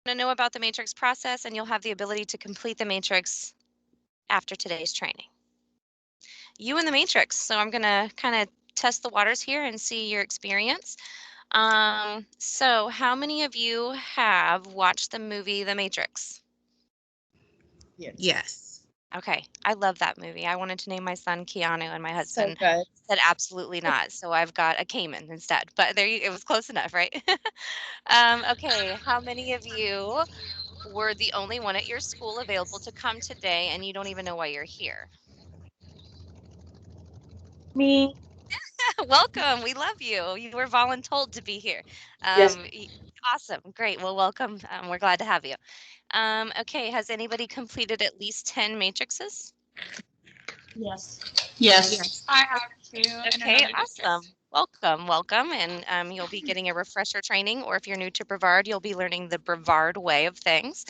to know about the matrix process, and you'll have the ability to complete the matrix after today's training. You in the matrix. So I'm going to kind of test the waters here and see your experience. So how many of you have watched the movie The Matrix? Yes. Okay, I love that movie. I wanted to name my son Keanu, and my So husband good. said absolutely not. So I've got a Cayman instead. But it was close enough, right? Okay, how many of you were the only one at your school available to come today, and you don't even know why you're here? Me. Welcome. We love you. You were voluntold to be here. Yes. Awesome. Great. Well, welcome. We're glad to have you. Okay. Has anybody completed at least 10 matrices? Yes. Yes. I have two in Okay. another Awesome. district. Welcome. And you'll be getting a refresher training, or if you're new to Brevard, you'll be learning the Brevard way of things.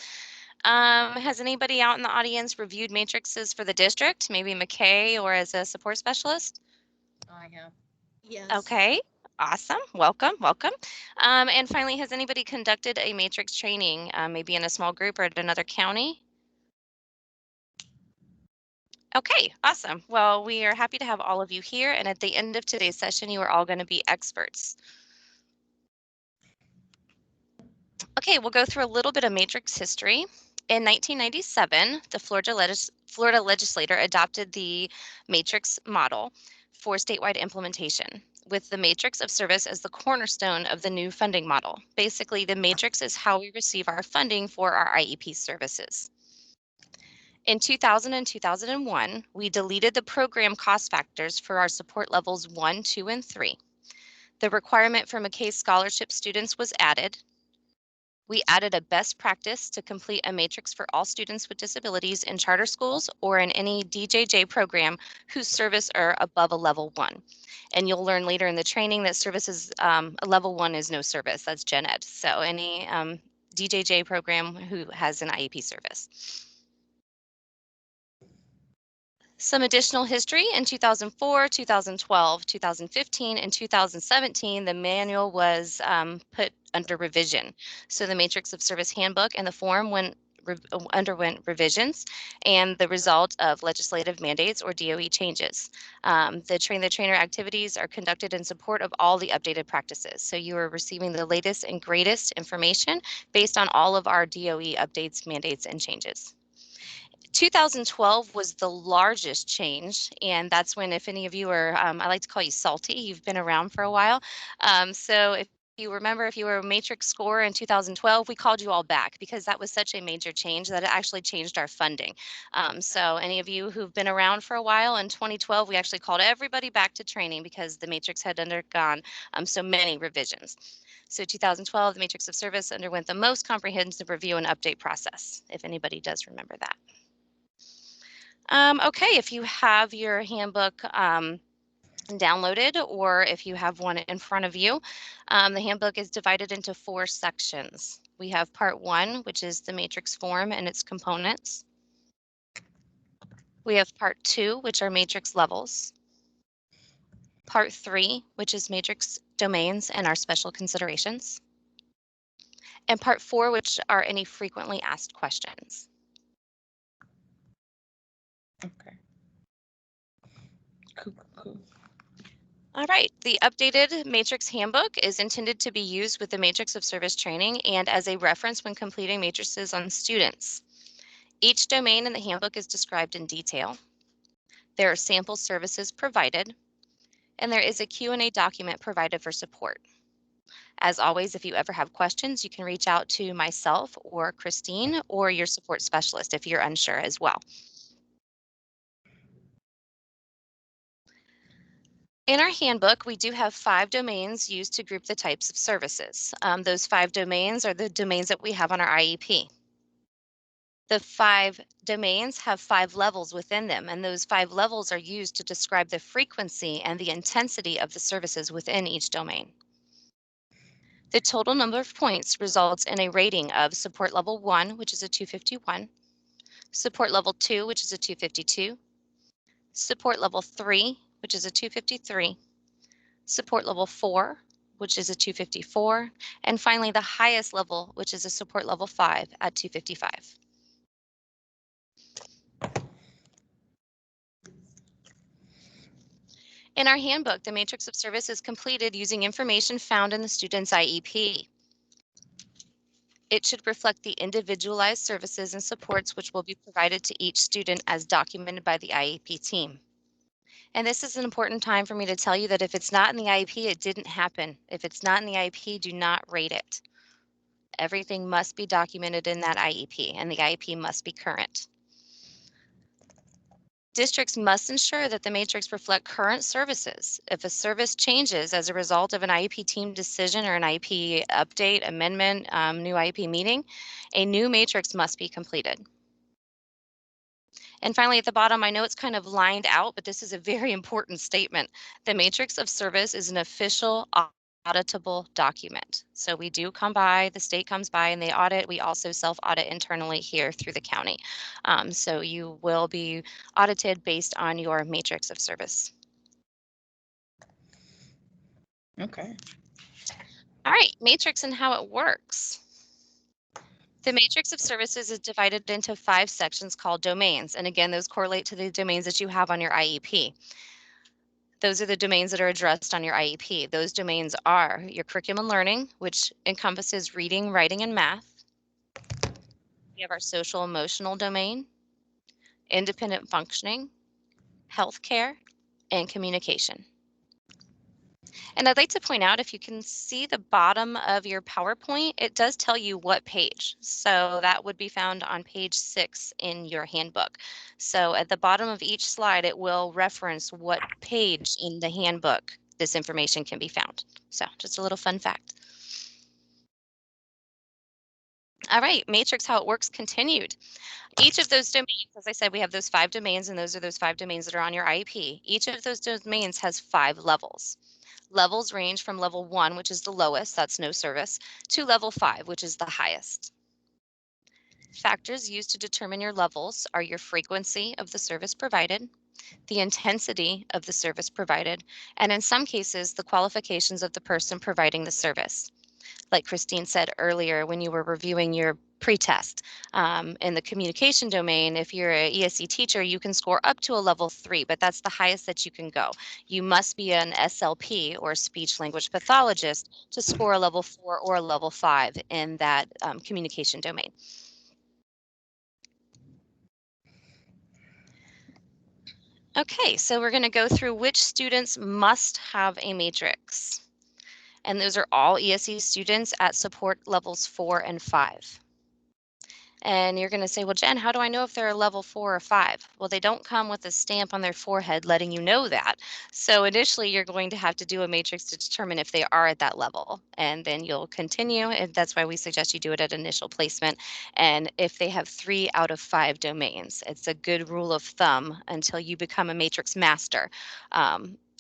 Has anybody out in the audience reviewed matrices for the district, maybe McKay or as a support specialist? I have. Yes. Okay, awesome. Welcome. And finally, has anybody conducted a matrix training, maybe in a small group or at another county? Okay, awesome. Well, we are happy to have all of you here. And at the end of today's session, you are all going to be experts. Okay, we'll go through a little bit of matrix history. In 1997, the Florida legislature adopted the matrix model for statewide implementation, with the matrix of service as the cornerstone of the new funding model. Basically, the matrix is how we receive our funding for our IEP services. In 2000 and 2001, we deleted the program cost factors for our support levels 1, 2, and 3. The requirement for McKay scholarship students was added. We added a best practice to complete a matrix for all students with disabilities in charter schools or in any DJJ program whose service are above a level 1. And you'll learn later in the training that services, a level 1 is no service, that's gen ed. So any DJJ program who has an IEP service. Some additional history: in 2004, 2012, 2015, and 2017, the manual was put under revision. So the Matrix of Service Handbook and the form underwent revisions and the result of legislative mandates or DOE changes. The Train the Trainer activities are conducted in support of all the updated practices. So you are receiving the latest and greatest information based on all of our DOE updates, mandates, and changes. 2012 was the largest change, and that's when, if any of you are, I like to call you salty, you've been around for a while. So if you remember, if you were a matrix scorer in 2012, we called you all back because that was such a major change that it actually changed our funding. So any of you who've been around for a while, in 2012, we actually called everybody back to training because the matrix had undergone so many revisions. So 2012, the Matrix of Service underwent the most comprehensive review and update process, if anybody does remember that. Okay, if you have your handbook downloaded or if you have one in front of you, the handbook is divided into 4 sections. We have part 1, which is the matrix form and its components. We have part 2, which are matrix levels. Part 3, which is matrix domains and our special considerations. And part 4, which are any frequently asked questions. Okay. Cool. All right, the updated Matrix Handbook is intended to be used with the Matrix of Service training and as a reference when completing matrices on students. Each domain in the handbook is described in detail. There are sample services provided, and there is a Q&A document provided for support. As always, if you ever have questions, you can reach out to myself or Christine or your support specialist if you're unsure as well. In our handbook, we do have 5 domains used to group the types of services. Those 5 domains are the domains that we have on our IEP. The 5 domains have 5 levels within them, and those 5 levels are used to describe the frequency and the intensity of the services within each domain. The total number of points results in a rating of support level 1, which is a 251, support level 2, which is a 252, support level 3, which is a 253, support level 4, which is a 254, and finally the highest level, which is a support level 5 at 255. In our handbook, the matrix of service is completed using information found in the student's IEP. It should reflect the individualized services and supports which will be provided to each student as documented by the IEP team. And this is an important time for me to tell you that if it's not in the IEP, it didn't happen. If it's not in the IEP, do not rate it. Everything must be documented in that IEP, and the IEP must be current. Districts must ensure that the matrix reflect current services. If a service changes as a result of an IEP team decision or an IEP update, amendment, new IEP meeting, a new matrix must be completed. And finally, at the bottom, I know it's kind of lined out, but this is a very important statement. The matrix of service is an official auditable document. So we do come by, the state comes by and they audit. We also self-audit internally here through the county. So you will be audited based on your matrix of service. Okay. All right, matrix and how it works. The matrix of services is divided into 5 sections called domains. And again, those correlate to the domains that you have on your IEP. Those are the domains that are addressed on your IEP. Those domains are your curriculum and learning, which encompasses reading, writing, and math. We have our social emotional domain, independent functioning, healthcare, and communication. And I'd like to point out, if you can see the bottom of your PowerPoint, it does tell you what page. So that would be found on page 6 in your handbook. So at the bottom of each slide, it will reference what page in the handbook this information can be found. So just a little fun fact. All right, matrix, how it works continued. Each of those domains, as I said, we have those 5 domains, and those are those 5 domains that are on your IEP. Each of those domains has 5 levels. Levels range from level 1, which is the lowest, that's no service, to level 5, which is the highest. Factors used to determine your levels are your frequency of the service provided, the intensity of the service provided, and in some cases, the qualifications of the person providing the service. Like Christine said earlier, when you were reviewing your pretest, in the communication domain, if you're an ESE teacher, you can score up to a level 3, but that's the highest that you can go. You must be an SLP or speech language pathologist to score a level 4 or a level 5 in that communication domain. Okay, so we're going to go through which students must have a matrix. And those are all ESE students at support levels 4 and 5. And you're going to say, well, Jen, how do I know if they're a level 4 or 5? Well, they don't come with a stamp on their forehead letting you know that. So initially, you're going to have to do a matrix to determine if they are at that level. And then you'll continue. And that's why we suggest you do it at initial placement. And if they have 3 out of 5 domains, it's a good rule of thumb until you become a matrix master.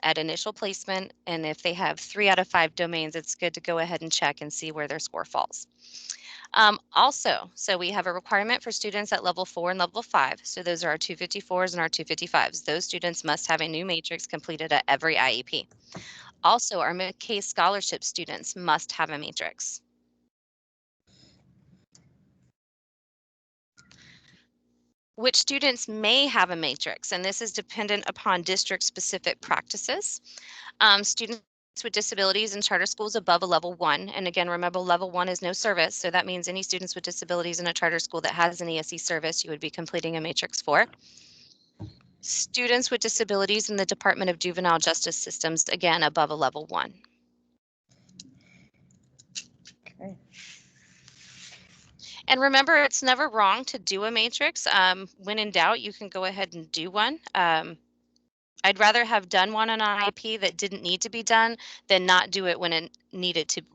At initial placement, and if they have 3 out of 5 domains, it's good to go ahead and check and see where their score falls. Also, so we have a requirement for students at level 4 and level 5. So those are our 254s and our 255s. Those students must have a new matrix completed at every IEP. Also, our McKay scholarship students must have a matrix. Which students may have a matrix, and this is dependent upon district-specific practices. Students with disabilities in charter schools above a level 1. And again, remember, level 1 is no service. So that means any students with disabilities in a charter school that has an ESE service, you would be completing a matrix for. Students with disabilities in the Department of Juvenile Justice Systems, again, above a level 1. Okay. And remember, it's never wrong to do a matrix. When in doubt, you can go ahead and do one. I'd rather have done one on an IEP that didn't need to be done than not do it when it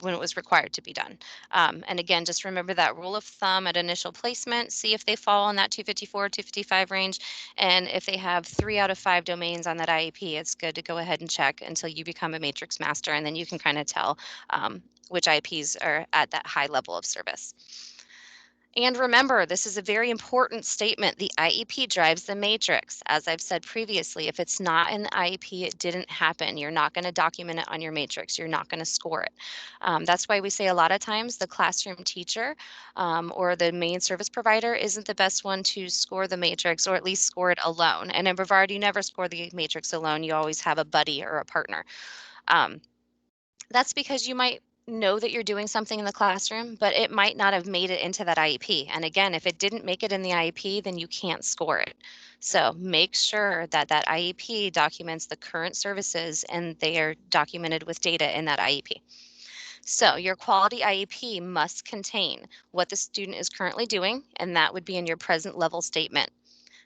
when it was required to be done. And again, just remember that rule of thumb at initial placement, see if they fall in that 254, 255 range. And if they have 3 out of 5 domains on that IEP, it's good to go ahead and check until you become a matrix master. And then you can kind of tell which IEPs are at that high level of service. And remember, this is a very important statement. The IEP drives the matrix. As I've said previously, if it's not in the IEP, it didn't happen. You're not going to document it on your matrix. You're not going to score it. That's why we say a lot of times the classroom teacher or the main service provider isn't the best one to score the matrix, or at least score it alone. And in Brevard, you never score the matrix alone. You always have a buddy or a partner. Um, that's because you might know that you're doing something in the classroom, but it might not have made it into that IEP. And again, if it didn't make it in the IEP, then you can't score it. So make sure that that IEP documents the current services and they are documented with data in that IEP. So your quality IEP must contain what the student is currently doing, and that would be in your present level statement.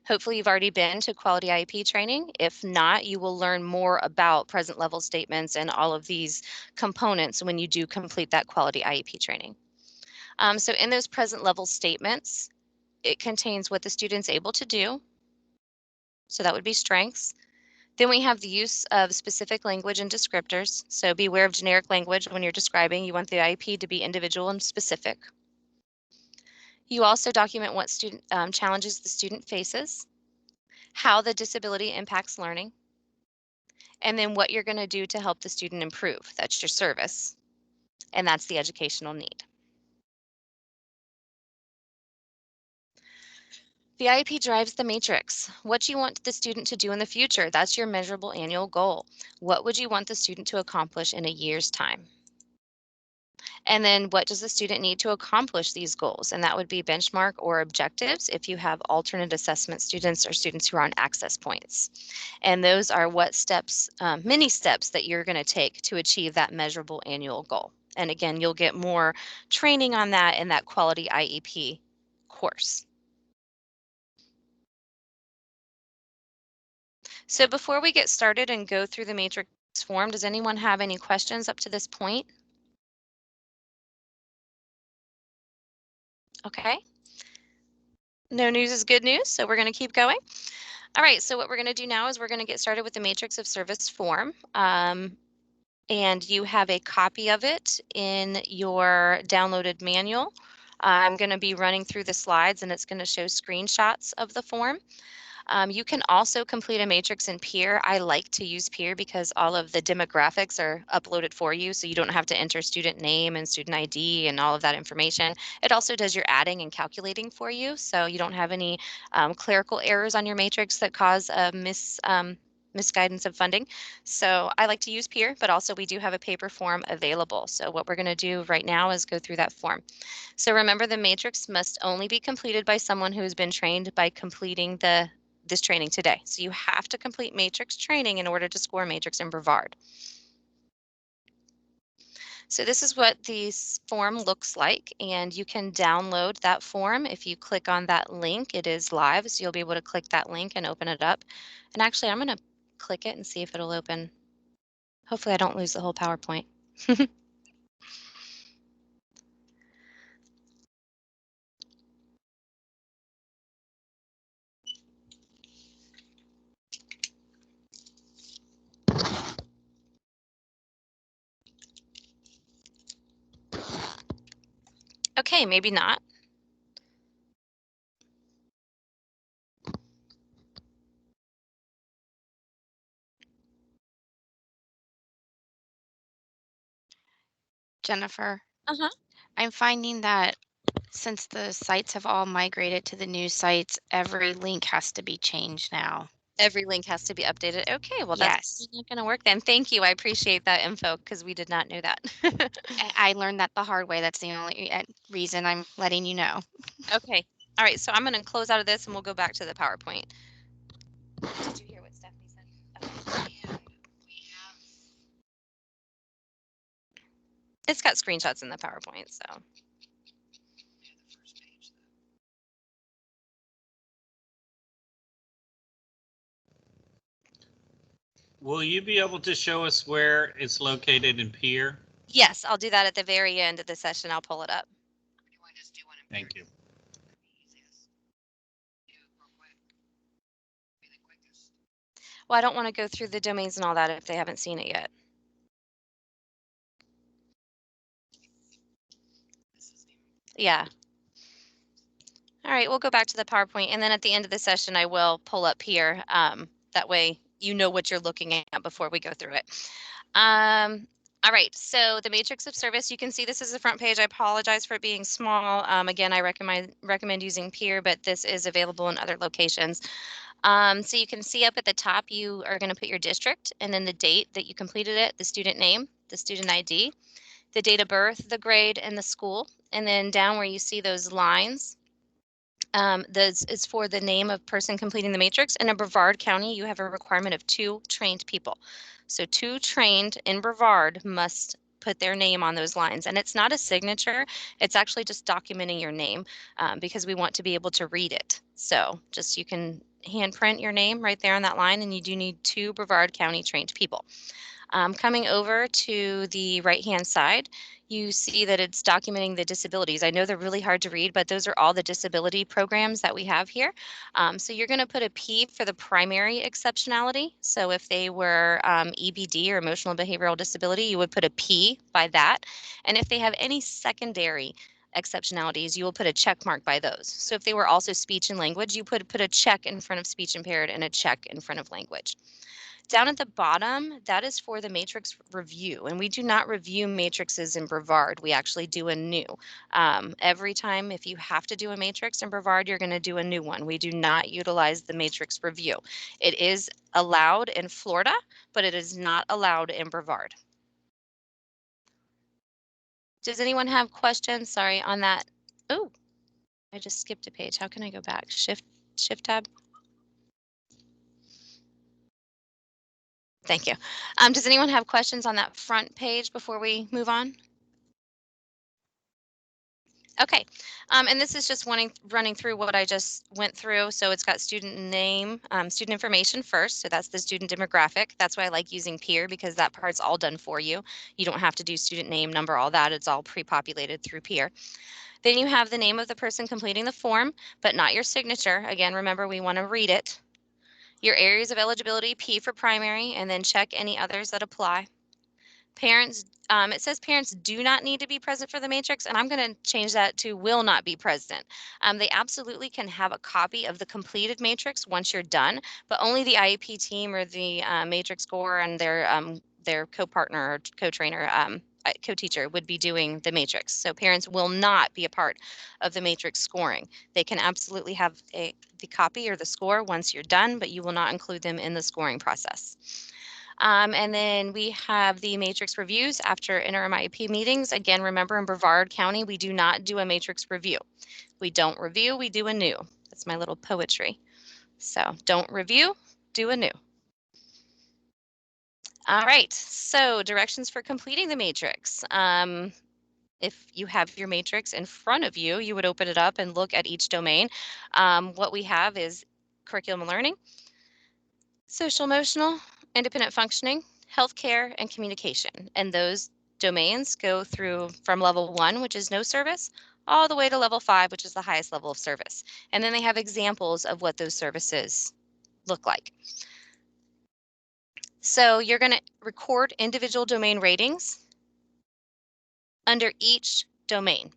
Hopefully you've already been to quality IEP training. If not, you will learn more about present level statements and all of these components when you do complete that quality IEP training. So in those present level statements, it contains what the student's able to do. So that would be strengths. Then we have the use of specific language and descriptors. So beware of generic language when you're describing. You want the IEP to be individual and specific. You also document what student challenges the student faces, how the disability impacts learning, and then what you're going to do to help the student improve. That's your service, and that's the educational need. The IEP drives the matrix. What you want the student to do in the future, that's your measurable annual goal. What would you want the student to accomplish in a year's time? And then what does the student need to accomplish these goals? And that would be benchmark or objectives if you have alternate assessment students or students who are on access points. And those are what steps, many steps that you're going to take to achieve that measurable annual goal. And again, you'll get more training on that in that quality IEP course. So before we get started and go through the matrix form, does anyone have any questions up to this point? Okay. No news is good news, so we're going to keep going. All right, so what we're going to do now is we're going to get started with the matrix of service form. And you have a copy of it in your downloaded manual. I'm going to be running through the slides and it's going to show screenshots of the form. You can also complete a matrix in Peer. I like to use Peer because all of the demographics are uploaded for you, so you don't have to enter student name and student ID and all of that information. It also does your adding and calculating for you, so you don't have any clerical errors on your matrix that cause a misguidance of funding. So I like to use Peer, but also we do have a paper form available. So what we're going to do right now is go through that form. So remember, the matrix must only be completed by someone who has been trained by completing this training today. So you have to complete matrix training in order to score matrix in Brevard. So this is what this form looks like, and you can download that form. If you click on that link, it is live, so you'll be able to click that link and open it up. And actually, I'm going to click it and see if it'll open. Hopefully I don't lose the whole PowerPoint. Okay, maybe not. Jennifer, Uh-huh. I'm finding that since the sites have all migrated to the new sites, every link has to be changed now. Every link has to be updated. Okay, well, that's Yes. not going to work then. Thank you. I appreciate that info because we did not know that. I learned that the hard way. That's the only reason I'm letting you know. Okay. All right. So I'm going to close out of this and we'll go back to the PowerPoint. Did you hear what Stephanie said? Okay. It's got screenshots in the PowerPoint, so. Will you be able to show us where it's located in Peer? Yes, I'll do that at the very end of the session. I'll pull it up. Thank you. Well, I don't want to go through the domains and all that if they haven't seen it yet. Yeah. All right, we'll go back to the PowerPoint, and then at the end of the session, I will pull up here. That way you know what you're looking at before we go through it. All right, so the matrix of service, you can see this is the front page. I apologize for it being small. Again, I recommend using Peer, but this is available in other locations. So you can see up at the top, you are going to put your district and then the date that you completed it, the student name, the student ID, the date of birth, the grade, and the school. And then down where you see those lines, this is for the name of person completing the matrix. And in Brevard County, you have a requirement of 2 trained people. So 2 trained in Brevard must put their name on those lines. And it's not a signature, it's actually just documenting your name because we want to be able to read it. So just you can handprint your name right there on that line, and you do need 2 Brevard County trained people. Coming over to the right-hand side, you see that it's documenting the disabilities. I know they're really hard to read, but those are all the disability programs that we have here. So you're going to put a P for the primary exceptionality. So if they were EBD or emotional behavioral disability, you would put a P by that. And if they have any secondary exceptionalities, you will put a check mark by those. So if they were also speech and language, you put a check in front of speech impaired and a check in front of language. Down at the bottom, that is for the matrix review, and we do not review matrices in Brevard. We actually do a new. Every time if you have to do a matrix in Brevard, you're going to do a new one. We do not utilize the matrix review. It is allowed in Florida, but it is not allowed in Brevard. Does anyone have questions? Sorry, on that. Oh, I just skipped a page. How can I go back? Shift tab. Thank you. Does anyone have questions on that front page before we move on? Okay, and this is just running through what I just went through. So it's got student name, student information first. So that's the student demographic. That's why I like using Peer, because that part's all done for you. You don't have to do student name, number, all that. It's all pre-populated through Peer. Then you have the name of the person completing the form, but not your signature. Again, remember, we want to read it. Your areas of eligibility, P for primary, and then check any others that apply. Parents, it says parents do not need to be present for the matrix, and I'm going to change that to will not be present. They absolutely can have a copy of the completed matrix once you're done, but only the IEP team or the matrix score and their co-partner or co-trainer, co-teacher would be doing the matrix. So parents will not be a part of the matrix scoring. They can absolutely have the copy or the score once you're done, but you will not include them in the scoring process. And then we have the matrix reviews after interim IEP meetings. Again, remember in Brevard County, we do not do a matrix review. We don't review, we do a new. That's my little poetry. So don't review, do a new. All right, so directions for completing the matrix. If you have your matrix in front of you, you would open it up and look at each domain. What we have is curriculum and learning, social emotional, independent functioning, healthcare, and communication. And those domains go through from level 1, which is no service, all the way to level 5, which is the highest level of service. And then they have examples of what those services look like. So you're going to record individual domain ratings under each domain.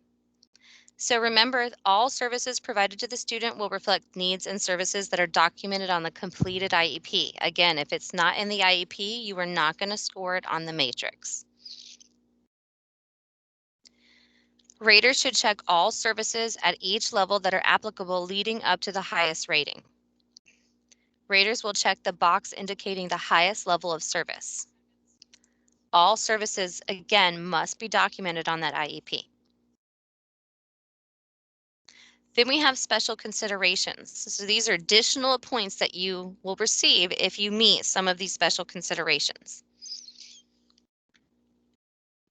So remember, all services provided to the student will reflect needs and services that are documented on the completed IEP. Again, if it's not in the IEP, you are not going to score it on the matrix. Raters should check all services at each level that are applicable leading up to the highest rating. Raters will check the box indicating the highest level of service. All services, again, must be documented on that IEP. Then we have special considerations. So these are additional points that you will receive if you meet some of these special considerations.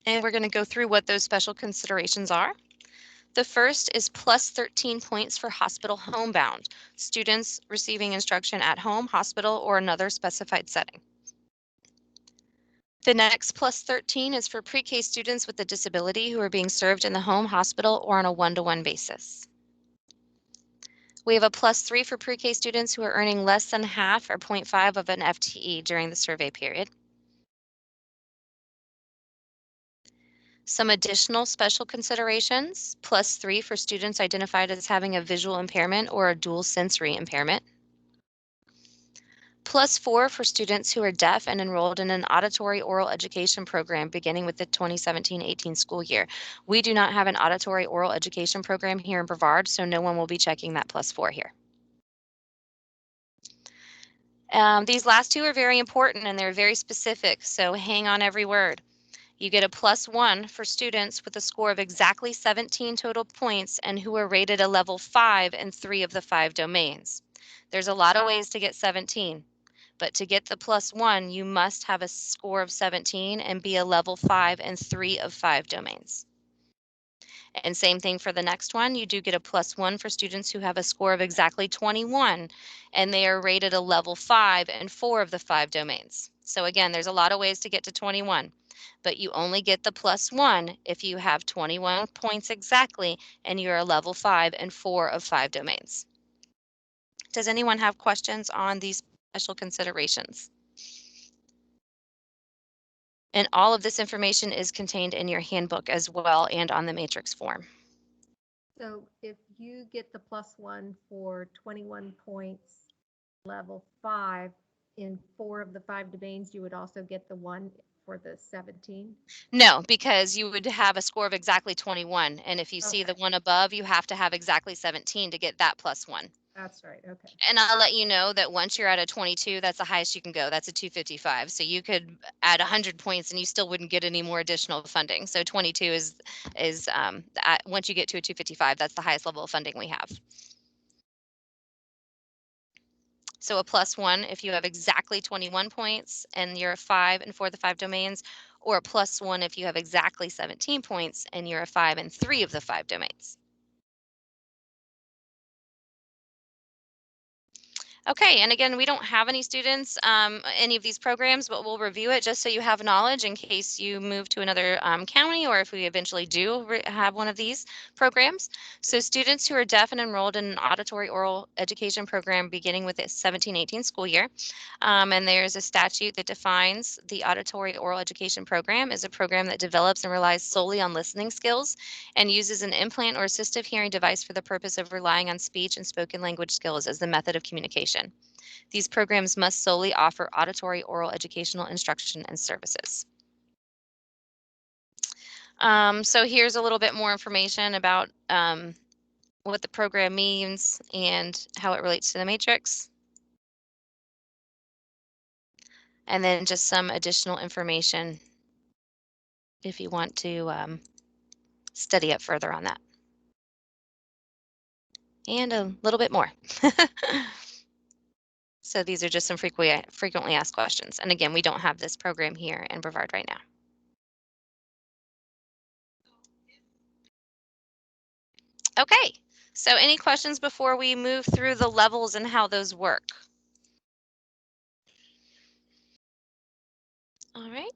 And we're going to go through what those special considerations are. The first is plus 13 points for hospital homebound, students receiving instruction at home, hospital, or another specified setting. The next plus 13 is for pre-K students with a disability who are being served in the home, hospital, or on a one-to-one basis. We have a plus 3 for pre-K students who are earning less than half or 0.5 of an FTE during the survey period. Some additional special considerations, +3 for students identified as having a visual impairment or a dual sensory impairment. +4 for students who are deaf and enrolled in an auditory oral education program beginning with the 2017-18 school year. We do not have an auditory oral education program here in Brevard, so no one will be checking that +4 here. These last two are very important and they're very specific, so hang on every word. You get a +1 for students with a score of exactly 17 total points and who are rated a level 5 in 3 of the 5 domains. There's a lot of ways to get 17, but to get the +1, you must have a score of 17 and be a level 5 in 3 of 5 domains. And same thing for the next one, you do get a +1 for students who have a score of exactly 21 and they are rated a level 5 in 4 of the 5 domains. So again, there's a lot of ways to get to 21, but you only get the +1 if you have 21 points exactly and you're a level 5 in 4 of 5 domains. Does anyone have questions on these special considerations? And all of this information is contained in your handbook as well and on the matrix form. So if you get the +1 for 21 points, level 5 in 4 of the 5 domains, you would also get the 1 for the 17? No, because you would have a score of exactly 21, and if you see the Okay. one above, you have to have exactly 17 to get that +1. That's right, okay. And I'll let you know that once you're at a 22, that's the highest you can go. That's a 255. So you could add 100 points and you still wouldn't get any more additional funding. So 22 is once you get to a 255, that's the highest level of funding we have. So a +1 if you have exactly 21 points and you're a 5 in 4 of the 5 domains, or a +1 if you have exactly 17 points and you're a 5 in 3 of the 5 domains. Okay, and again, we don't have any students, any of these programs, but we'll review it just so you have knowledge in case you move to another county or if we eventually do have one of these programs. So students who are deaf and enrolled in an auditory oral education program beginning with the 17-18 school year, and there's a statute that defines the auditory oral education program is a program that develops and relies solely on listening skills and uses an implant or assistive hearing device for the purpose of relying on speech and spoken language skills as the method of communication. These programs must solely offer auditory oral educational instruction and services. So here's a little bit more information about what the program means and how it relates to the matrix. And then just some additional information if you want to study up further on that. And a little bit more. So these are just some frequently asked questions. And again, we don't have this program here in Brevard right now. Okay, so any questions before we move through the levels and how those work? All right.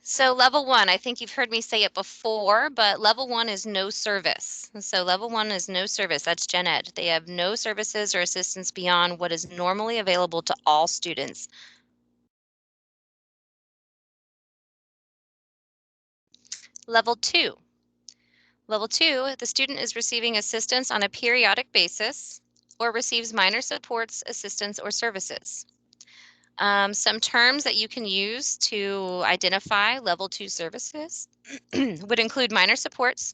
So level 1, I think you've heard me say it before, but level 1 is no service. So level 1 is no service. That's gen ed. They have no services or assistance beyond what is normally available to all students. Level 2. Level 2, the student is receiving assistance on a periodic basis or receives minor supports, assistance, or services. Some terms that you can use to identify level 2 services would include minor supports,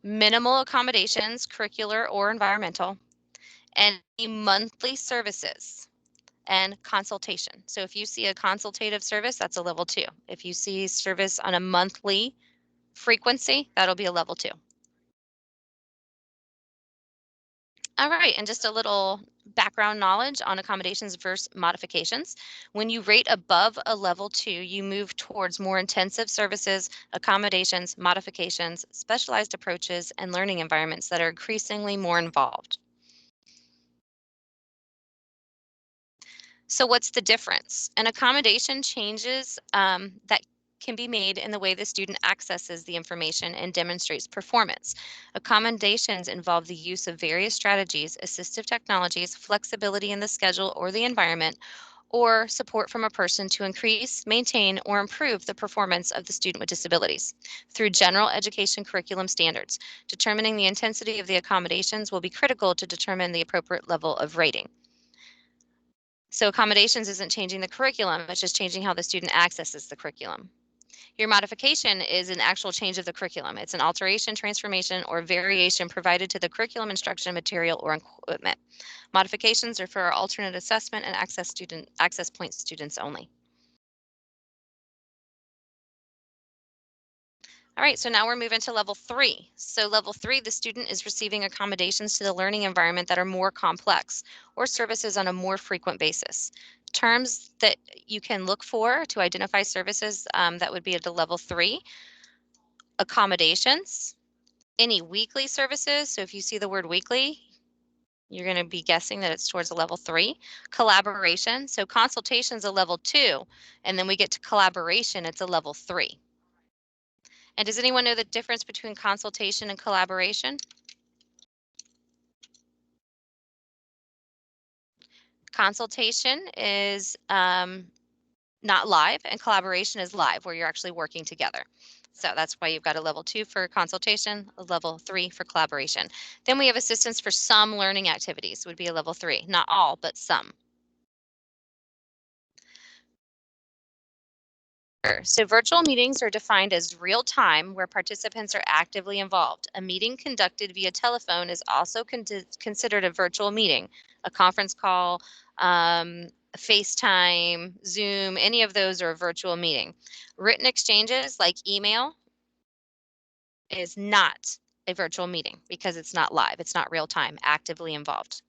minimal accommodations, curricular or environmental, and monthly services and consultation. So if you see a consultative service, that's a level 2. If you see service on a monthly frequency, that'll be a level 2. All right, and just a little background knowledge on accommodations versus modifications. When you rate above a level 2, you move towards more intensive services, accommodations, modifications, specialized approaches, and learning environments that are increasingly more involved. So what's the difference? An accommodation changes that can be made in the way the student accesses the information and demonstrates performance. Accommodations involve the use of various strategies, assistive technologies, flexibility in the schedule or the environment, or support from a person to increase, maintain, or improve the performance of the student with disabilities through general education curriculum standards. Determining the intensity of the accommodations will be critical to determine the appropriate level of rating. So accommodations isn't changing the curriculum, it's just changing how the student accesses the curriculum. Your modification is an actual change of the curriculum. It's an alteration, transformation, or variation provided to the curriculum, instruction, material, or equipment. Modifications are for alternate assessment and access point students only. All right, so now we're moving to level 3. So level 3, the student is receiving accommodations to the learning environment that are more complex or services on a more frequent basis. Terms that you can look for to identify services that would be at the level 3, accommodations, any weekly services. So if you see the word weekly, you're going to be guessing that it's towards a level 3. Collaboration, so consultation's a level 2, and then we get to collaboration, it's a level 3. And does anyone know the difference between consultation and collaboration? Consultation is not live, and collaboration is live, where you're actually working together. So that's why you've got a level 2 for consultation, a level 3 for collaboration. Then we have assistance for some learning activities, would be a level 3, not all, but some. So virtual meetings are defined as real time where participants are actively involved. A meeting conducted via telephone is also considered a virtual meeting. A conference call, FaceTime, Zoom, any of those are a virtual meeting. Written exchanges like email is not a virtual meeting because it's not live, it's not real time, actively involved.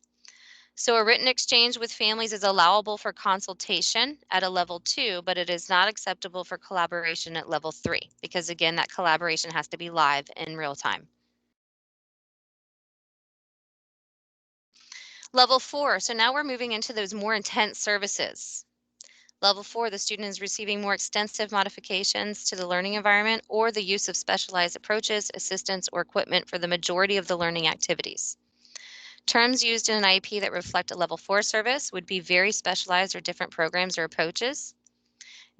So a written exchange with families is allowable for consultation at a level 2, but it is not acceptable for collaboration at level 3, because again, that collaboration has to be live in real time. Level 4, so now we're moving into those more intense services. Level 4, the student is receiving more extensive modifications to the learning environment or the use of specialized approaches, assistance, or equipment for the majority of the learning activities. Terms used in an IEP that reflect a level 4 service would be very specialized or different programs or approaches,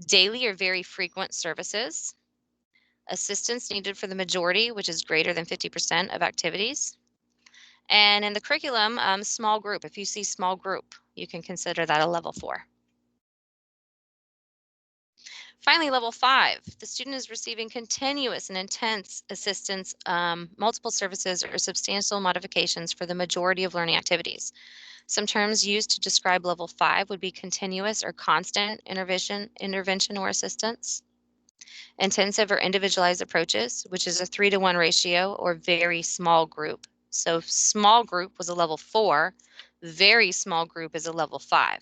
daily or very frequent services, assistance needed for the majority, which is greater than 50% of activities, and in the curriculum, small group. If you see small group, you can consider that a level 4. Finally, level 5, the student is receiving continuous and intense assistance, multiple services or substantial modifications for the majority of learning activities. Some terms used to describe level 5 would be continuous or constant intervention or assistance, intensive or individualized approaches, which is a 3-to-1 ratio or very small group. So small group was a level 4, very small group is a level 5.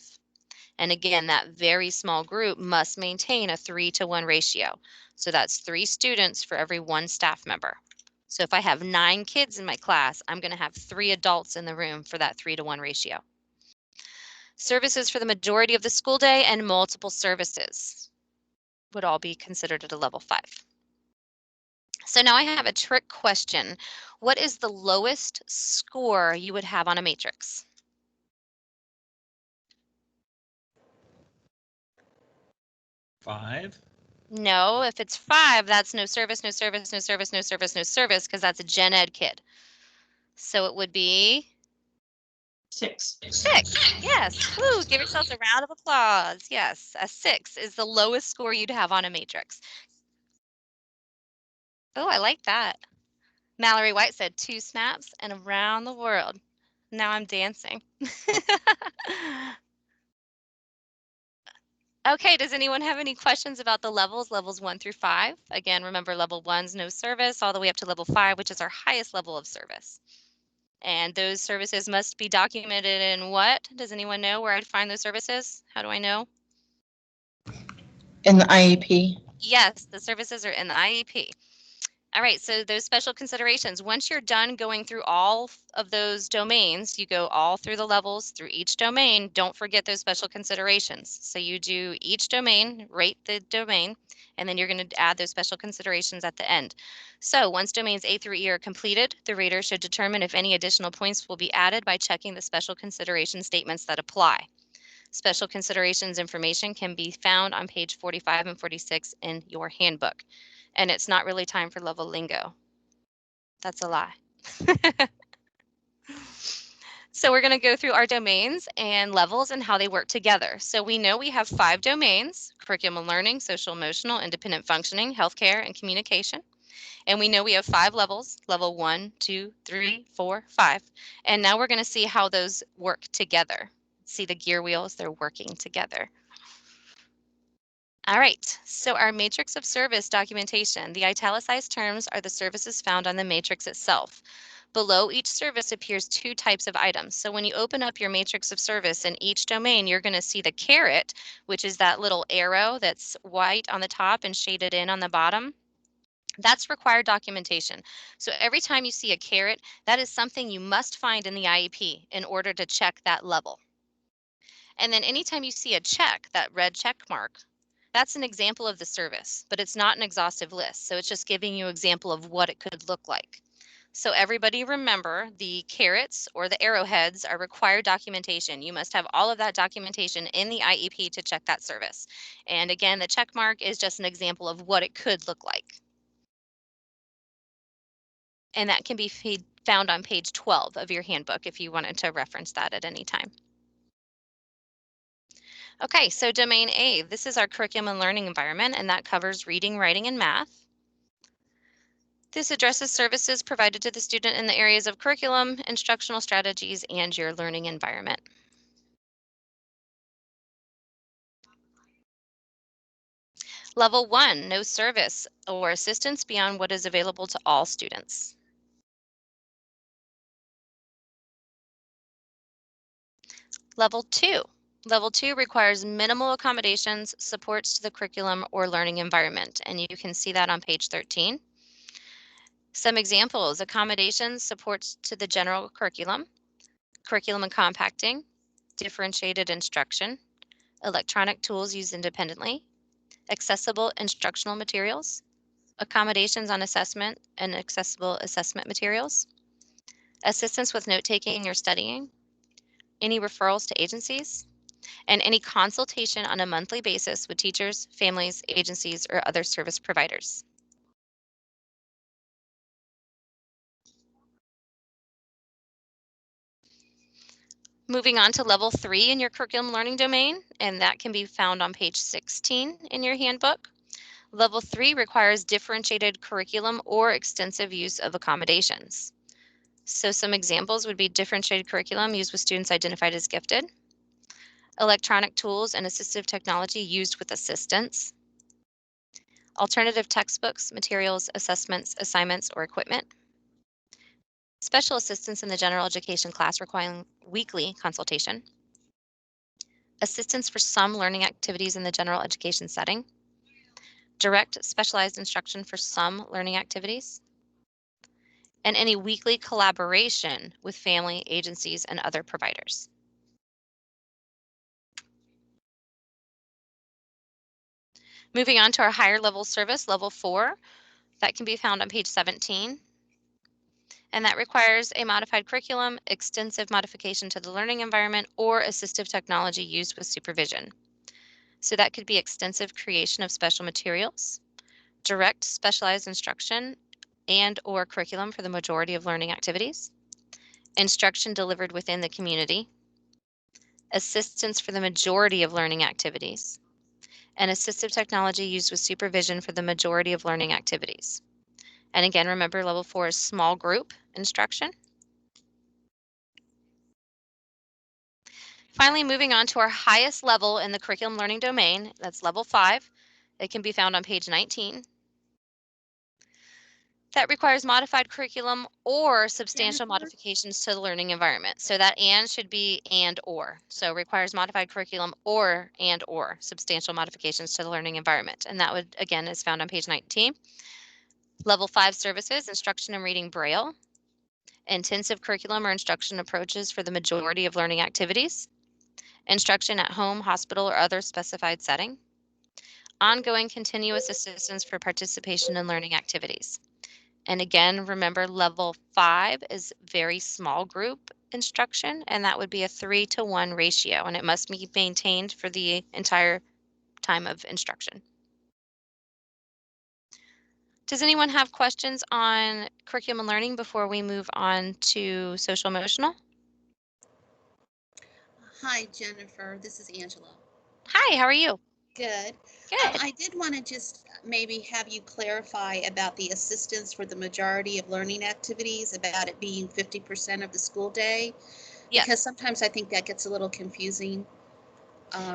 And again, that very small group must maintain a 3-to-1 ratio. So that's 3 students for every 1 staff member. So if I have 9 kids in my class, I'm going to have 3 adults in the room for that 3-to-1 ratio. Services for the majority of the school day and multiple services would all be considered at a level 5. So now I have a trick question. What is the lowest score you would have on a matrix? Five. No, if it's 5, that's no service, no service, no service, no service, no service, because that's a gen ed kid. So it would be 6. 6. Yes. Woo, give yourselves a round of applause. Yes, a 6 is the lowest score you'd have on a matrix. Oh, I like that. Mallory White said 2 snaps and around the world. Now I'm dancing. Okay, does anyone have any questions about the levels 1 through 5? Again, remember level 1's no service all the way up to level 5, which is our highest level of service. And those services must be documented in what? Does anyone know where I'd find those services? How do I know? In the IEP. Yes, the services are in the IEP. All right, so those special considerations, once you're done going through all of those domains, you go all through the levels through each domain, don't forget those special considerations. So you do each domain, rate the domain, and then you're going to add those special considerations at the end. So once domains A through E are completed, the rater should determine if any additional points will be added by checking the special consideration statements that apply. Special considerations information can be found on page 45 and 46 in your handbook. And it's not really time for level lingo. That's a lie. So we're going to go through our domains and levels and how they work together. So we know we have 5 domains: curriculum and learning, social emotional, independent functioning, healthcare, and communication. And we know we have 5 levels: level 1, 2, 3, 4, 5. And now we're going to see how those work together. See the gear wheels, they're working together. All right, so our matrix of service documentation. The italicized terms are the services found on the matrix itself. Below each service appears 2 types of items. So when you open up your matrix of service in each domain, you're going to see the caret, which is that little arrow that's white on the top and shaded in on the bottom. That's required documentation. So every time you see a caret, that is something you must find in the IEP in order to check that level. And then anytime you see a check, that red check mark, that's an example of the service, but it's not an exhaustive list. So it's just giving you an example of what it could look like. So everybody remember, the carets or the arrowheads are required documentation. You must have all of that documentation in the IEP to check that service. And again, the check mark is just an example of what it could look like. And that can be found on page 12 of your handbook if you wanted to reference that at any time. Okay, so domain A, this is our curriculum and learning environment, and that covers reading, writing, and math. This addresses services provided to the student in the areas of curriculum, instructional strategies, and your learning environment. Level 1, no service or assistance beyond what is available to all students. Level 2. Level 2 requires minimal accommodations, supports to the curriculum or learning environment, and you can see that on page 13. Some examples: accommodations, supports to the general curriculum, curriculum and compacting, differentiated instruction, electronic tools used independently, accessible instructional materials, accommodations on assessment and accessible assessment materials, assistance with note-taking or studying, any referrals to agencies, and any consultation on a monthly basis with teachers, families, agencies, or other service providers. Moving on to level 3 in your curriculum learning domain, and that can be found on page 16 in your handbook. Level 3 requires differentiated curriculum or extensive use of accommodations. So some examples would be differentiated curriculum used with students identified as gifted, electronic tools and assistive technology used with assistance, alternative textbooks, materials, assessments, assignments, or equipment, special assistance in the general education class requiring weekly consultation, assistance for some learning activities in the general education setting, direct specialized instruction for some learning activities, and any weekly collaboration with family, agencies, and other providers. Moving on to our higher level service, level 4, that can be found on page 17. And that requires a modified curriculum, extensive modification to the learning environment, or assistive technology used with supervision. So that could be extensive creation of special materials, direct specialized instruction and or curriculum for the majority of learning activities, instruction delivered within the community, assistance for the majority of learning activities, and assistive technology used with supervision for the majority of learning activities. And again, remember, level 4 is small group instruction. Finally, moving on to our highest level in the curriculum learning domain, that's level 5. It can be found on page 19. That requires modified curriculum or substantial modifications to the learning environment. So that and should be and or. So requires modified curriculum or and or substantial modifications to the learning environment. And that would, again, is found on page 19. Level 5 services, instruction and reading Braille, intensive curriculum or instruction approaches for the majority of learning activities, instruction at home, hospital, or other specified setting, ongoing continuous assistance for participation in learning activities. And again, remember, level 5 is very small group instruction, and that would be a 3-to-1 ratio, and it must be maintained for the entire time of instruction. Does anyone have questions on curriculum and learning before we move on to social emotional? Hi, Jennifer. This is Angela. Hi, how are you? Good. Good. I did want to just maybe have you clarify about the assistance for the majority of learning activities, about it being 50% of the school day, because Yes. sometimes I think that gets a little confusing.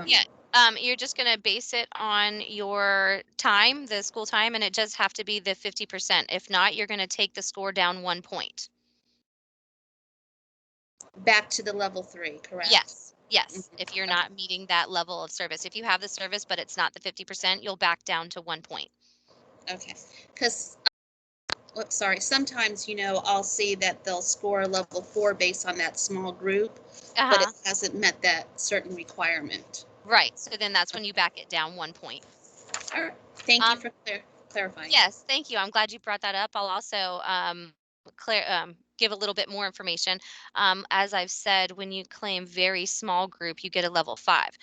Yeah. You're just going to base it on your time, the school time, and it does have to be the 50%. If not, you're going to take the score down 1 point. Back to the level 3, correct? Yes. Yes. Mhm. If you're not meeting that level of service. If you have the service, but it's not the 50%, you'll back down to 1 point. Okay. Because, sorry, sometimes, I'll see that they'll score level 4 based on that small group, but it hasn't met that certain requirement. Right. So then that's when you back it down 1 point. All right. Thank you for clarifying. Yes, thank you. I'm glad you brought that up. I'll also give a little bit more information. As I've said, when you claim very small group, you get a level 5.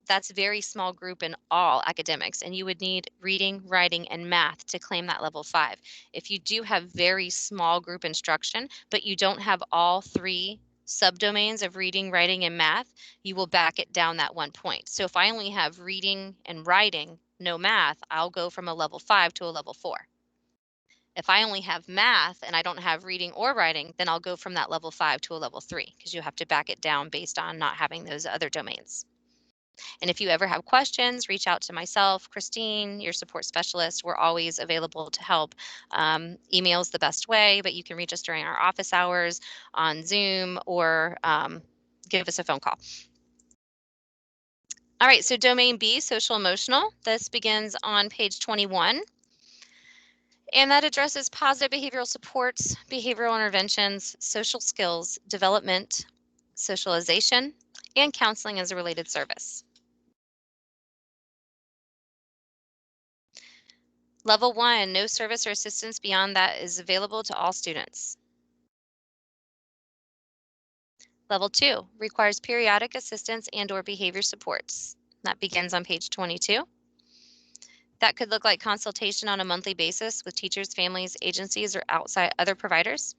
That's very small group in all academics, and you would need reading, writing, and math to claim that level 5. If you do have very small group instruction, but you don't have all 3 subdomains of reading, writing, and math, you will back it down that 1 point. So if I only have reading and writing, no math, I'll go from a level 5 to a level 4. If I only have math and I don't have reading or writing, then I'll go from that level 5 to a level 3 because you have to back it down based on not having those other domains. And if you ever have questions, reach out to myself, Christine, your support specialist. We're always available to help. Email's the best way, but you can reach us during our office hours on Zoom or give us a phone call. All right, so domain B, social emotional. This begins on page 21. And that addresses positive behavioral supports, behavioral interventions, social skills, development, socialization, and counseling as a related service. Level 1, no service or assistance beyond that is available to all students. Level 2, requires periodic assistance and/or behavior supports. That begins on page 22. That could look like consultation on a monthly basis with teachers, families, agencies, or outside other providers.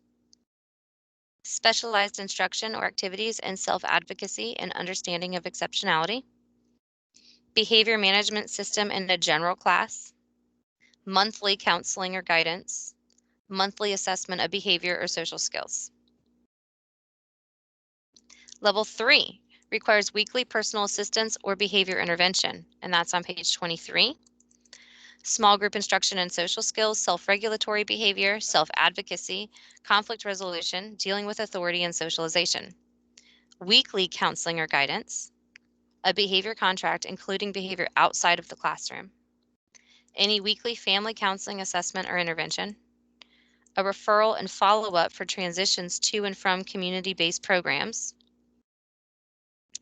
Specialized instruction or activities and self-advocacy and understanding of exceptionality. Behavior management system in a general class. Monthly counseling or guidance. Monthly assessment of behavior or social skills. Level 3 requires weekly personal assistance or behavior intervention, and that's on page 23. Small group instruction and social skills, self-regulatory behavior, self-advocacy, conflict resolution, dealing with authority, and socialization. Weekly counseling or guidance, a behavior contract including behavior outside of the classroom, any weekly family counseling assessment or intervention, a referral and follow-up for transitions to and from community-based programs,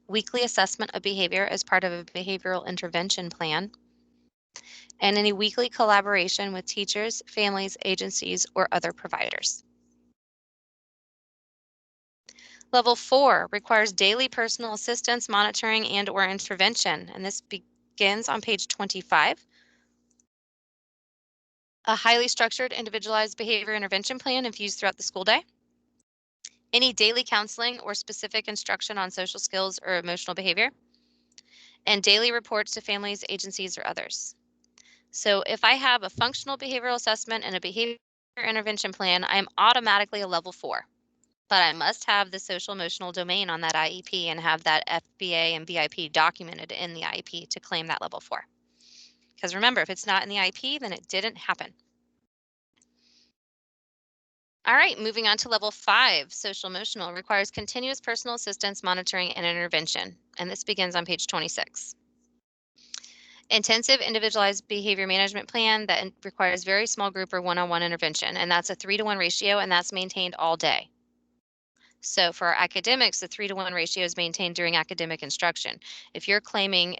weekly assessment of behavior as part of a behavioral intervention plan, and any weekly collaboration with teachers, families, agencies, or other providers. Level 4 requires daily personal assistance, monitoring, and/or intervention, and this begins on page 25. A highly structured, individualized behavior intervention plan infused throughout the school day. Any daily counseling or specific instruction on social skills or emotional behavior. And daily reports to families, agencies, or others. So if I have a functional behavioral assessment and a behavior intervention plan, I am automatically a level 4. But I must have the social emotional domain on that IEP and have that FBA and BIP documented in the IEP to claim that level 4. Because remember, if it's not in the IEP, then it didn't happen. All right, moving on to level 5, social emotional, requires continuous personal assistance, monitoring, and intervention. And this begins on page 26. Intensive individualized behavior management plan that requires very small group or one-on-one intervention. And that's a 3-to-1 ratio, and that's maintained all day. So for our academics, the 3-to-1 ratio is maintained during academic instruction. If you're claiming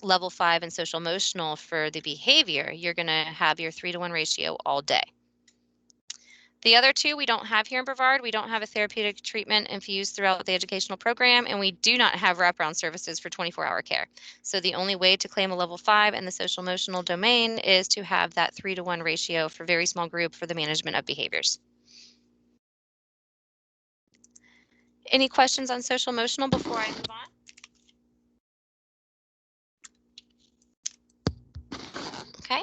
level 5 in social emotional for the behavior, you're going to have your 3-to-1 ratio all day. The other two we don't have here in Brevard. We don't have a therapeutic treatment infused throughout the educational program, and we do not have wraparound services for 24-hour care. So the only way to claim a level 5 in the social emotional domain is to have that 3-to-1 ratio for very small group for the management of behaviors. Any questions on social emotional before I move on? Okay.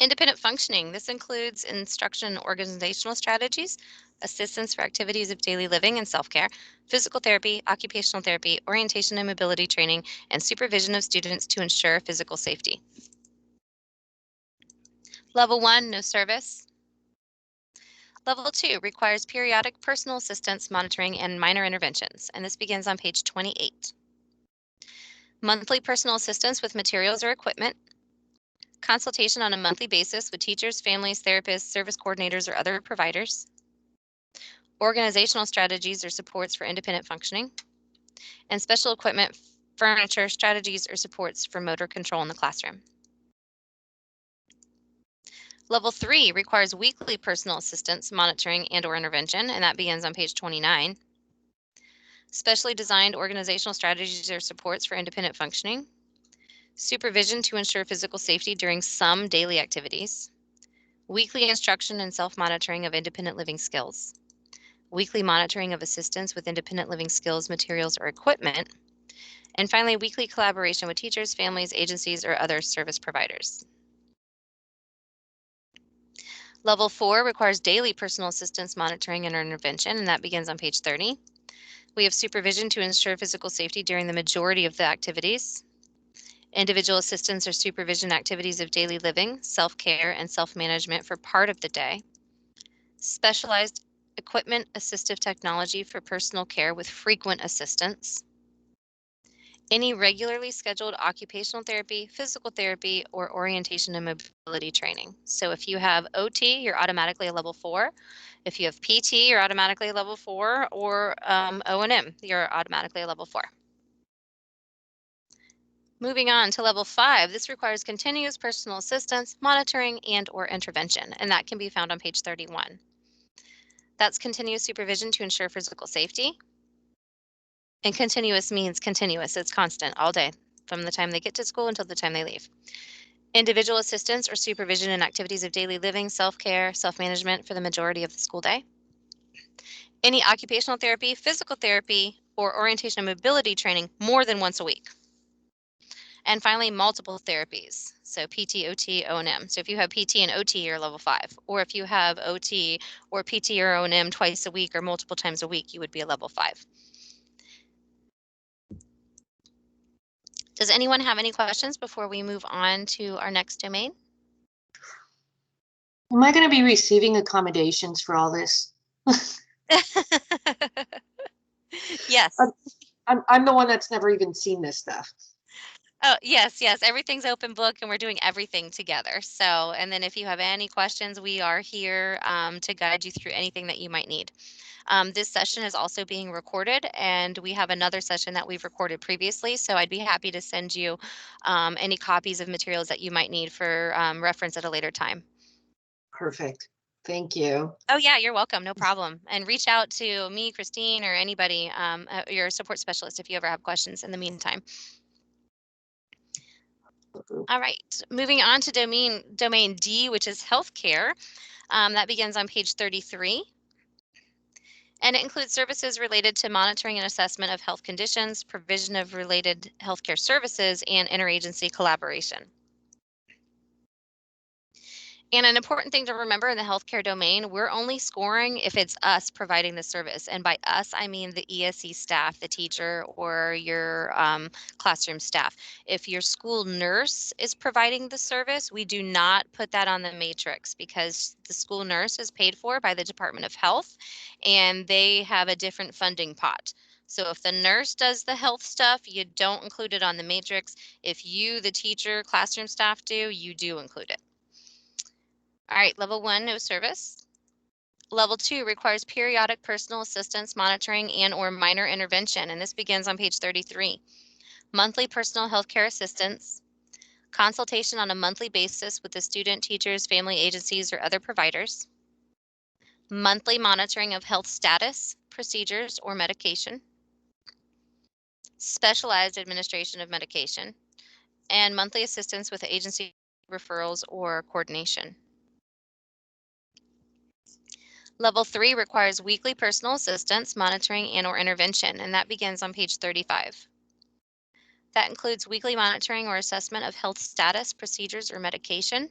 Independent functioning. This includes instruction and organizational strategies, assistance for activities of daily living and self-care, physical therapy, occupational therapy, orientation and mobility training, and supervision of students to ensure physical safety. Level 1, no service. Level 2 requires periodic personal assistance, monitoring, and minor interventions, and this begins on page 28. Monthly personal assistance with materials or equipment. Consultation on a monthly basis with teachers, families, therapists, service coordinators, or other providers. Organizational strategies or supports for independent functioning. And special equipment, furniture, strategies, or supports for motor control in the classroom. Level 3 requires weekly personal assistance, monitoring, and/or intervention, and that begins on page 29. Specially designed organizational strategies or supports for independent functioning. Supervision to ensure physical safety during some daily activities. Weekly instruction and self-monitoring of independent living skills. Weekly monitoring of assistance with independent living skills, materials, or equipment. And finally, weekly collaboration with teachers, families, agencies, or other service providers. Level 4 requires daily personal assistance, monitoring, and intervention, and that begins on page 30. We have supervision to ensure physical safety during the majority of the activities. Individual assistance or supervision activities of daily living, self-care, and self-management for part of the day. Specialized equipment assistive technology for personal care with frequent assistance. Any regularly scheduled occupational therapy, physical therapy, or orientation and mobility training. So if you have OT, you're automatically a level 4. If you have PT, you're automatically a level 4, or O&M, you're automatically a level 4. Moving on to level 5, this requires continuous personal assistance, monitoring, and/or intervention, and that can be found on page 31. That's continuous supervision to ensure physical safety. And continuous means continuous, it's constant all day, from the time they get to school until the time they leave. Individual assistance or supervision in activities of daily living, self-care, self-management for the majority of the school day. Any occupational therapy, physical therapy, or orientation and mobility training more than once a week. And finally, multiple therapies. So PT, OT, O&M. So if you have PT and OT, you're level 5. Or if you have OT or PT or O&M twice a week or multiple times a week, you would be a level 5. Does anyone have any questions before we move on to our next domain? Am I going to be receiving accommodations for all this? Yes. I'm the one that's never even seen this stuff. Oh, yes, yes. Everything's open book and we're doing everything together. So, and then if you have any questions, we are here to guide you through anything that you might need. This session is also being recorded and we have another session that we've recorded previously. So I'd be happy to send you any copies of materials that you might need for reference at a later time. Perfect. Thank you. Oh yeah, you're welcome. No problem. And reach out to me, Christine, or anybody, your support specialist if you ever have questions in the meantime. All right, moving on to domain D, which is healthcare. That begins on page 33. And it includes services related to monitoring and assessment of health conditions, provision of related healthcare services, and interagency collaboration. And an important thing to remember in the healthcare domain, we're only scoring if it's us providing the service. And by us, I mean the ESE staff, the teacher, or your classroom staff. If your school nurse is providing the service, we do not put that on the matrix because the school nurse is paid for by the Department of Health and they have a different funding pot. So if the nurse does the health stuff, you don't include it on the matrix. If you, the teacher, classroom staff do, you do include it. All right, level 1, no service. Level 2 requires periodic personal assistance, monitoring, and/or minor intervention, and this begins on page 33. Monthly personal health care assistance, consultation on a monthly basis with the student, teachers, family agencies, or other providers, monthly monitoring of health status, procedures, or medication, specialized administration of medication, and monthly assistance with agency referrals or coordination. Level 3 requires weekly personal assistance, monitoring, and/or intervention, and that begins on page 35. That includes weekly monitoring or assessment of health status, procedures, or medication,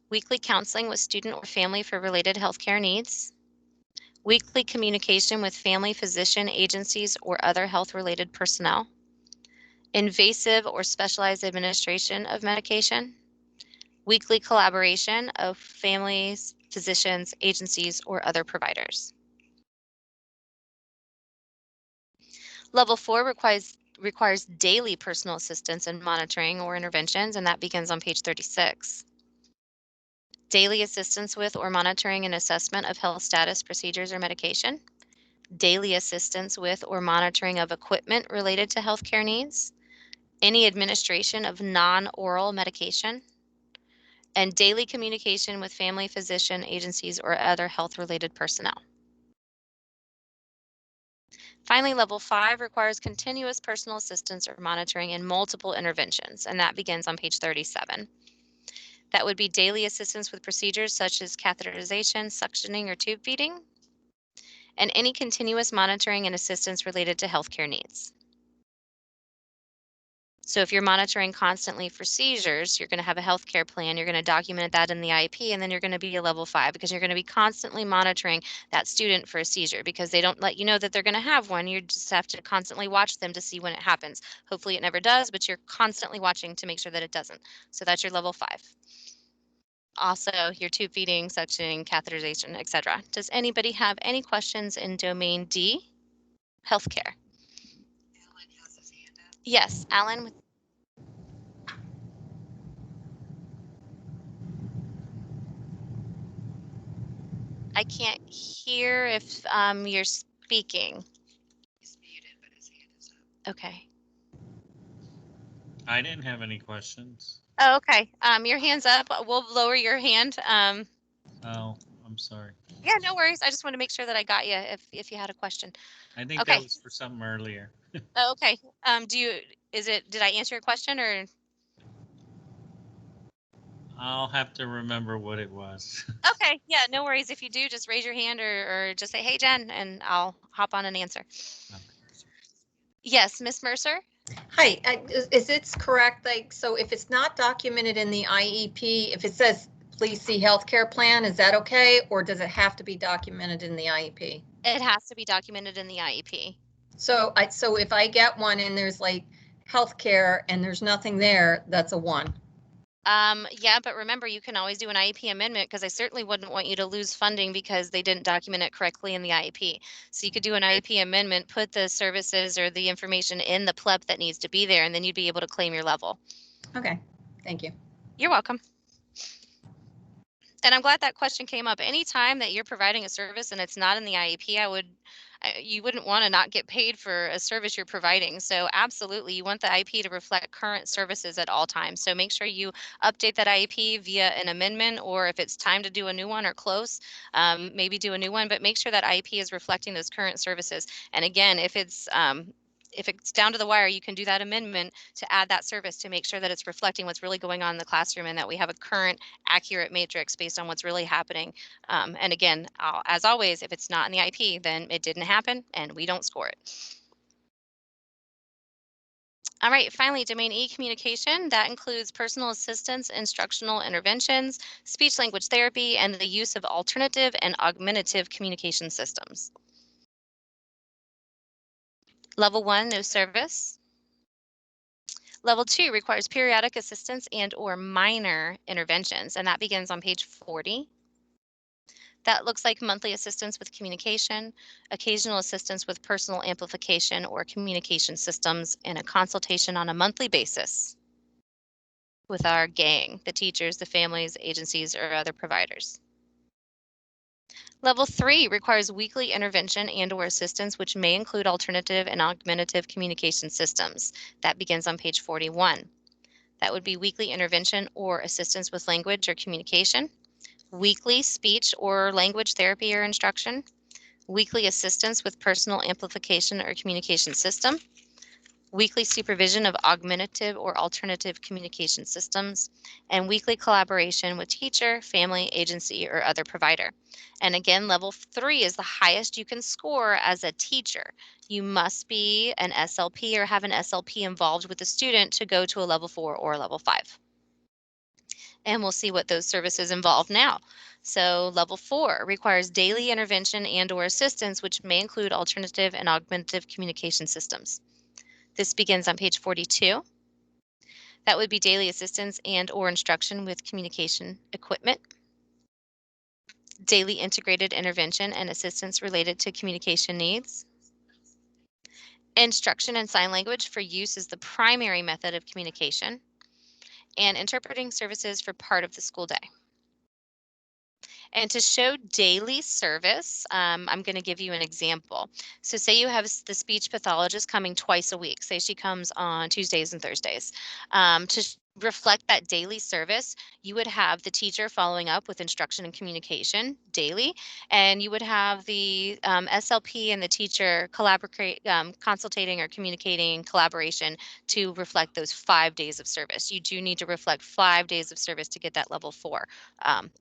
weekly counseling with student or family for related healthcare needs, weekly communication with family, physician, agencies, or other health-related personnel, invasive or specialized administration of medication, weekly collaboration of families, physicians, agencies, or other providers. Level 4 requires daily personal assistance and monitoring or interventions, and that begins on page 36. Daily assistance with or monitoring and assessment of health status, procedures, or medication. Daily assistance with or monitoring of equipment related to healthcare needs. Any administration of non-oral medication. And daily communication with family, physician, agencies, or other health-related personnel. Finally, level 5 requires continuous personal assistance or monitoring in multiple interventions, and that begins on page 37. That would be daily assistance with procedures such as catheterization, suctioning, or tube feeding, and any continuous monitoring and assistance related to healthcare needs. So if you're monitoring constantly for seizures, you're going to have a healthcare plan, you're going to document that in the IEP, and then you're going to be a level 5 because you're going to be constantly monitoring that student for a seizure because they don't let you know that they're going to have one. You just have to constantly watch them to see when it happens. Hopefully it never does, but you're constantly watching to make sure that it doesn't. So that's your level 5. Also, your tube feeding, suctioning, catheterization, etc. Does anybody have any questions in domain D, healthcare? Alan has his hand up. Yes, Alan. I can't hear if you're speaking. He's muted, but his hand is up. Okay. I didn't have any questions. Oh, okay. Your hand's up. We'll lower your hand. Oh, I'm sorry. Yeah, no worries. I just want to make sure that I got you if you had a question. I think Okay. that was for something earlier. Oh, okay. Did I answer your question or? I'll have to remember what it was. Okay, yeah, no worries. If you do, just raise your hand or just say, hey, Jen, and I'll hop on and answer. Okay. Yes, Miss Mercer? Hi, is it correct, like, so if it's not documented in the IEP, if it says, please see healthcare plan, is that okay? Or does it have to be documented in the IEP? It has to be documented in the IEP. So if I get one and there's like healthcare and there's nothing there, that's a 1. Yeah, but remember, you can always do an IEP amendment because I certainly wouldn't want you to lose funding because they didn't document it correctly in the IEP. So you could do an IEP amendment, put the services or the information in the PLEP that needs to be there, and then you'd be able to claim your level. Okay, thank you. You're welcome. And I'm glad that question came up. Anytime that you're providing a service and it's not in the IEP, you wouldn't want to not get paid for a service you're providing. So absolutely, you want the IEP to reflect current services at all times. So make sure you update that IEP via an amendment, or if it's time to do a new one or close, maybe do a new one, but make sure that IEP is reflecting those current services. And again, if it's down to the wire, you can do that amendment to add that service to make sure that it's reflecting what's really going on in the classroom and that we have a current, accurate matrix based on what's really happening. And again, as always, if it's not in the IP, then it didn't happen and we don't score it. All right, finally, domain E, communication. That includes personal assistance, instructional interventions, speech language therapy, and the use of alternative and augmentative communication systems. Level 1, no service. Level 2 requires periodic assistance and or minor interventions, and that begins on page 40. That looks like monthly assistance with communication, occasional assistance with personal amplification or communication systems, and a consultation on a monthly basis with our gang, the teachers, the families, agencies, or other providers. Level 3 requires weekly intervention and or assistance, which may include alternative and augmentative communication systems. That begins on page 41. That would be weekly intervention or assistance with language or communication, weekly speech or language therapy or instruction, weekly assistance with personal amplification or communication system, weekly supervision of augmentative or alternative communication systems, and weekly collaboration with teacher, family, agency, or other provider. And again, level 3 is the highest you can score as a teacher. You must be an SLP or have an SLP involved with the student to go to a level 4 or level 5. And we'll see what those services involve now. So level 4 requires daily intervention and or assistance, which may include alternative and augmentative communication systems. This begins on page 42. That would be daily assistance and or instruction with communication equipment, daily integrated intervention and assistance related to communication needs, instruction and sign language for use as the primary method of communication, and interpreting services for part of the school day. And to show daily service, I'm going to give you an example. So say you have the speech pathologist coming twice a week. Say she comes on Tuesdays and Thursdays. Reflect that daily service, you would have the teacher following up with instruction and communication daily, and you would have the SLP and the teacher collaborate, consultating or communicating collaboration to reflect those 5 days of service. You do need to reflect 5 days of service to get that level 4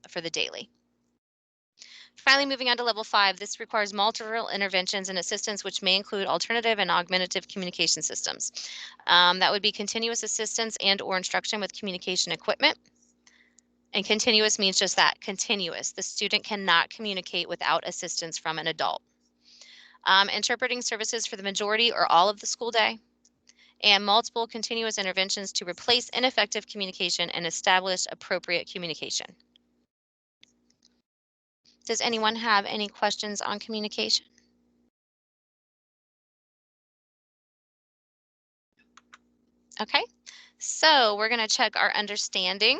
for the daily. Finally, moving on to level 5, this requires multiple interventions and assistance, which may include alternative and augmentative communication systems. That would be continuous assistance and or instruction with communication equipment. And continuous means just that, continuous. The student cannot communicate without assistance from an adult. Interpreting services for the majority or all of the school day. And multiple continuous interventions to replace ineffective communication and establish appropriate communication. Does anyone have any questions on communication? Okay, so we're going to check our understanding.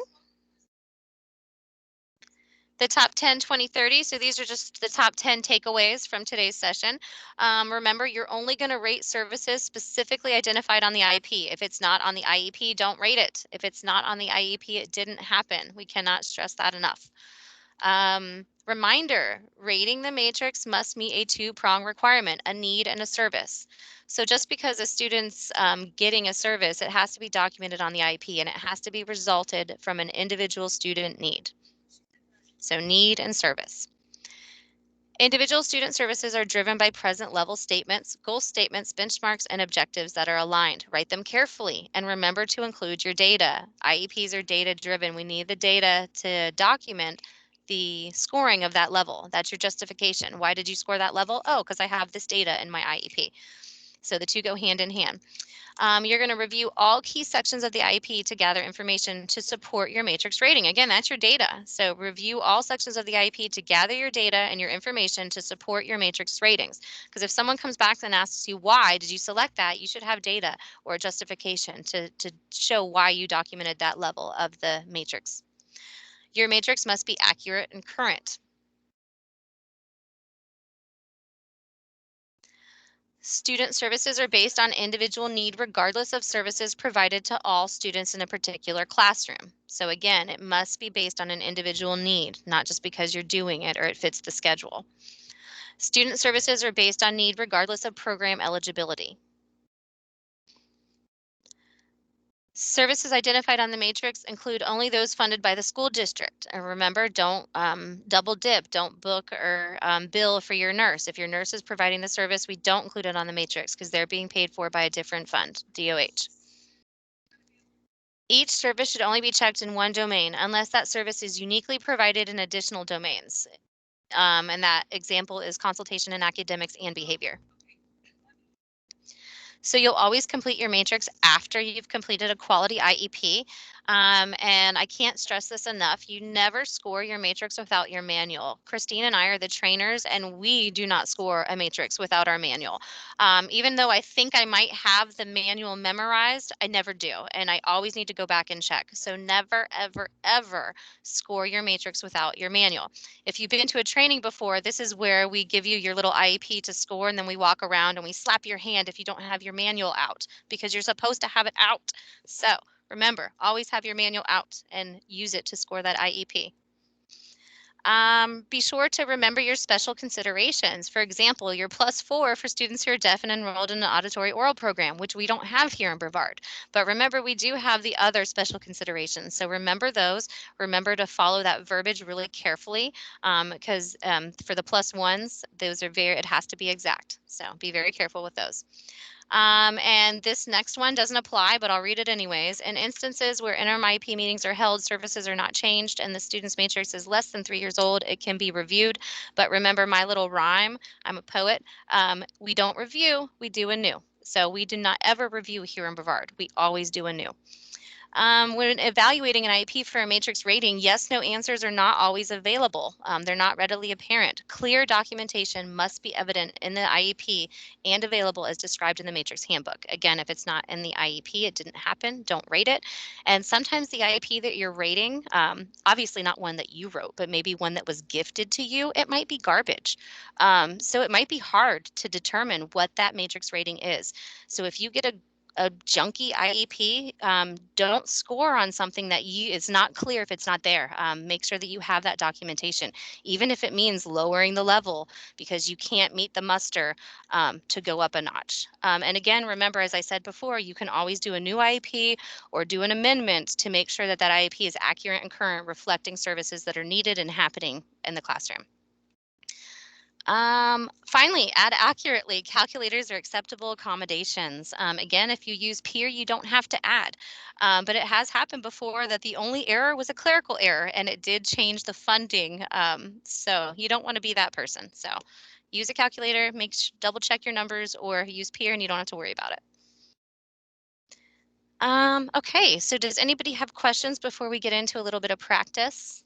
The top 10, 20, 30. So these are just the top 10 takeaways from today's session. Remember, you're only going to rate services specifically identified on the IEP. If it's not on the IEP, don't rate it. If it's not on the IEP, it didn't happen. We cannot stress that enough. Reminder, rating the matrix must meet a 2-prong requirement, a need and a service. So just because a student's getting a service, it has to be documented on the IEP and it has to be resulted from an individual student need. So need and service. Individual student services are driven by present level statements, goal statements, benchmarks, and objectives that are aligned. Write them carefully and remember to include your data. IEPs are data driven. We need the data to document the scoring of that level. That's your justification. Why did you score that level? Oh, because I have this data in my IEP. So the two go hand in hand. You're going to review all key sections of the IEP to gather information to support your matrix rating. Again, that's your data. So review all sections of the IEP to gather your data and your information to support your matrix ratings. Because if someone comes back and asks you, why did you select that? You should have data or a justification to show why you documented that level of the matrix. Your matrix must be accurate and current. Student services are based on individual need regardless of services provided to all students in a particular classroom. So again, it must be based on an individual need, not just because you're doing it or it fits the schedule. Student services are based on need regardless of program eligibility. Services identified on the matrix include only those funded by the school district. And remember, don't double dip, don't book or bill for your nurse. If your nurse is providing the service, we don't include it on the matrix because they're being paid for by a different fund, DOH. Each service should only be checked in one domain unless that service is uniquely provided in additional domains. And that example is consultation in academics and behavior. So you'll always complete your matrix after you've completed a quality IEP. And I can't stress this enough. You never score your matrix without your manual. Christine and I are the trainers and we do not score a matrix without our manual. Even though I think I might have the manual memorized, I never do. And I always need to go back and check. So never, ever, ever score your matrix without your manual. If you've been to a training before, this is where we give you your little IEP to score and then we walk around and we slap your hand if you don't have your manual out because you're supposed to have it out. So Remember, always have your manual out and use it to score that IEP. Be sure to remember your special considerations. For example, your +4 for students who are deaf and enrolled in an auditory oral program, which we don't have here in Brevard. But remember, we do have the other special considerations. So remember those. Remember to follow that verbiage really carefully because for the +1s, those are it has to be exact. So be very careful with those. And this next one doesn't apply, but I'll read it anyways. In instances where interim IEP meetings are held, services are not changed, and the student's matrix is less than 3 years old, it can be reviewed. But remember my little rhyme, I'm a poet. We don't review, we do anew. So we do not ever review here in Brevard. We always do anew. When evaluating an IEP for a matrix rating, yes, no answers are not always available. They're not readily apparent. Clear documentation must be evident in the IEP and available as described in the matrix handbook. Again, if it's not in the IEP, it didn't happen, don't rate it. And sometimes the IEP that you're rating, obviously not one that you wrote, but maybe one that was gifted to you, it might be garbage. So it might be hard to determine what that matrix rating is. So if you get a junky IEP, don't score on something that it's not clear if it's not there. Make sure that you have that documentation, even if it means lowering the level because you can't meet the muster to go up a notch. And again, remember, as I said before, you can always do a new IEP or do an amendment to make sure that that IEP is accurate and current, reflecting services that are needed and happening in the classroom. Finally, add accurately. Calculators are acceptable accommodations. Again, if you use peer, you don't have to add. But it has happened before that the only error was a clerical error and it did change the funding. So you don't want to be that person. So use a calculator, double check your numbers, or use peer and you don't have to worry about it. Okay, so does anybody have questions before we get into a little bit of practice?